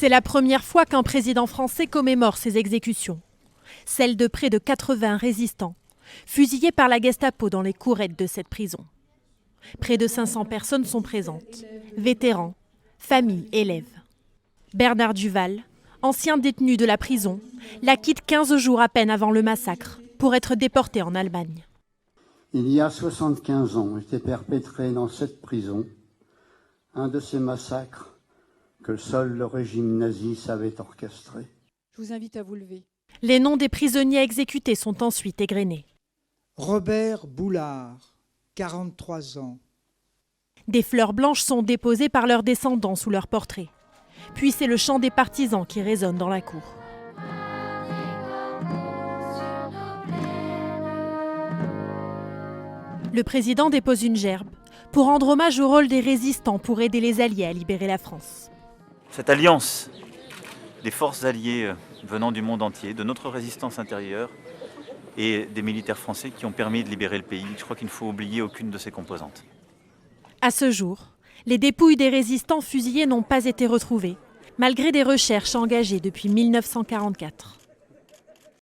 C'est la première fois qu'un président français commémore ces exécutions. Celle de près de 80 résistants, fusillés par la Gestapo dans les courettes de cette prison. Près de 500 personnes sont présentes, vétérans, familles, élèves. Bernard Duval, ancien détenu de la prison, la quitte 15 jours à peine avant le massacre pour être déporté en Allemagne. Il y a 75 ans était perpétré dans cette prison un de ces massacres que seul le régime nazi savait orchestrer. Je vous invite à vous lever. Les noms des prisonniers exécutés sont ensuite égrenés. Robert Boulard, 43 ans. Des fleurs blanches sont déposées par leurs descendants sous leur portrait. Puis c'est le chant des partisans qui résonne dans la cour. Le président dépose une gerbe pour rendre hommage au rôle des résistants pour aider les Alliés à libérer la France. Cette alliance des forces alliées venant du monde entier, de notre résistance intérieure et des militaires français qui ont permis de libérer le pays, je crois qu'il ne faut oublier aucune de ces composantes. À ce jour, les dépouilles des résistants fusillés n'ont pas été retrouvées, malgré des recherches engagées depuis 1944.